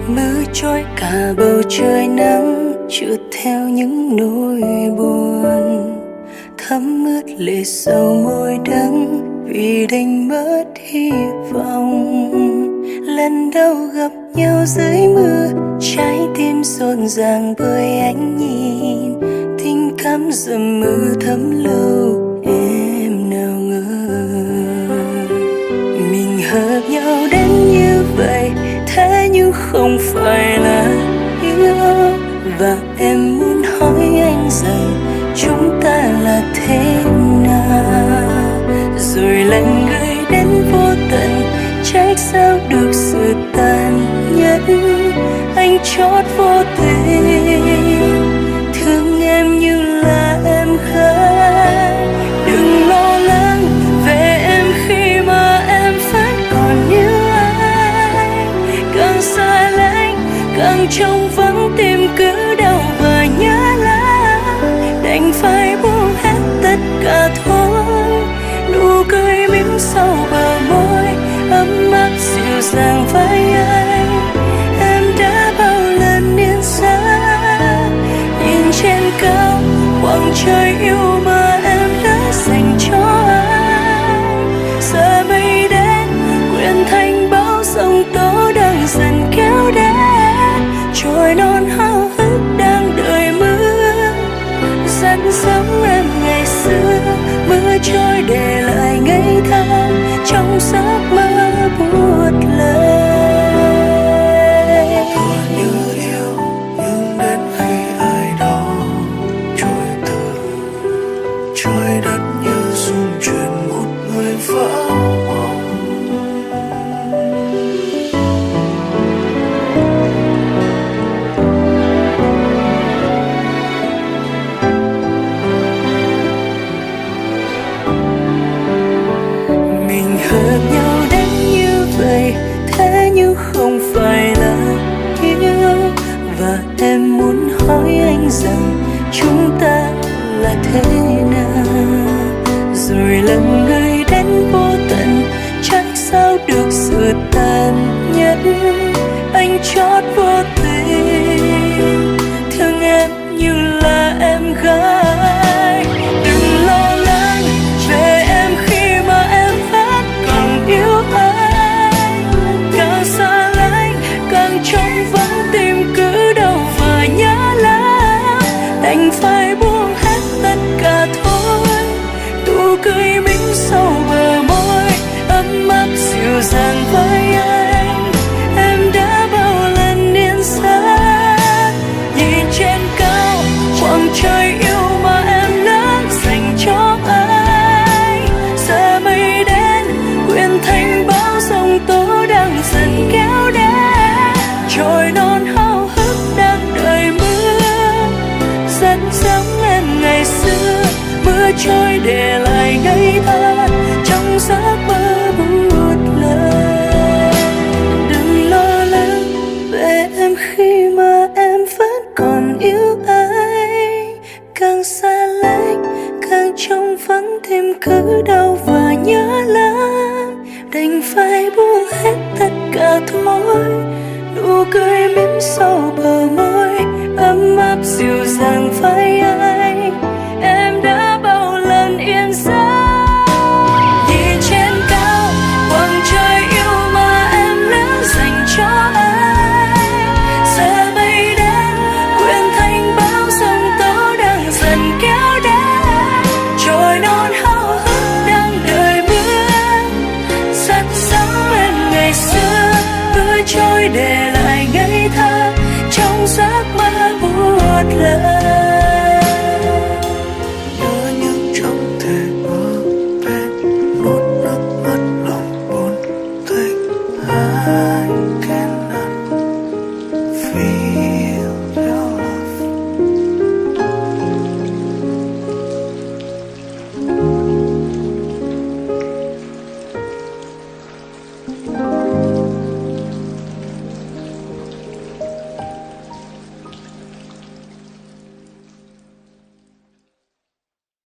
Mưa trôi cả bầu trời nắng trượt theo những nỗi buồn, thấm ướt lệ sầu môi đắng vì đánh mất hy vọng. Lần đầu gặp nhau dưới mưa, trái tim rộn ràng bởi ánh nhìn, tình cảm dầm mưa thấm lâu em nào ngờ. Mình hợp nhau đến như vậy, thế nhưng không phải là yêu. Và em muốn hỏi anh rằng chúng ta là thế nào, rồi lần người đến vô tận, trách sao được sự tàn nhẫn. Anh chót vô tình thương em như là em khác. Đừng lo lắng về em khi mà em vẫn còn yêu anh, càng xa lánh càng trông vắng tim cứ đau và nhớ lắm. Đành phải buông hết tất cả thôi, nụ cười mỉm sau bờ môi ấm áp dịu dàng với anh. Em đã bao lần niên xa nhìn trên cao khoảng trời yêu mà em đã dành cho anh. Giờ mây đến quyện thành bão giông tố đang dần kéo đến, trôi non háo hức đang đợi mưa dắt giống em ngày xưa. Mưa trôi để lại ngây thơ trong giấc mơ buốt lầy. Tôi như yêu nhưng đến khi ai đó trôi từ trời đất như rung chuyển một người vỡ mộng. Hợp nhau đến như vậy, thế nhưng không phải là yêu. Và em muốn hỏi anh rằng chúng ta là thế nào, rồi lần người đến vô tận, trách sao được sự tàn nhẫn. Anh chót vô tình thương em như là em gái. Đừng lo lắng về em khi mà em yêu anh, càng xa lánh càng trong vắng tim cứ đau và nhớ lắm. Đành phải buông hết tất cả thôi, nụ cười mỉm sau bờ môi ấm áp dịu dàng với anh. Em đã bao lần niên xa nhìn trên cao khoảng trời yêu mà em đã dành cho anh. Giờ mây đến quyện thành bão giông tố đang dần kéo đến, trôi non háo hức đang đợi mưa dắt giống em ngày xưa. Mưa trôi để lại ngây thơ trong giấc mơ buốt lầy. Đừng lo lắng về em khi mà em vẫn còn yêu anh, càng xa lánh càng trông vắng thêm cứ đau và nhớ lắm. Đành phải buông hết tất cả thôi, nụ cười mỉm sau bờ môi ấm áp dịu dàng với anh. Em đã bao lần yên giá nhìn trên cao khoảng trời yêu mà em đã dành cho anh. Giờ mây đến quyện thành bão giông tố đang dần kéo đến, trôi non háo hức đang đợi mưa dắt giống em ngày xưa. Mưa trôi để lại ngây thơ trong giấc mơ buốt lầy.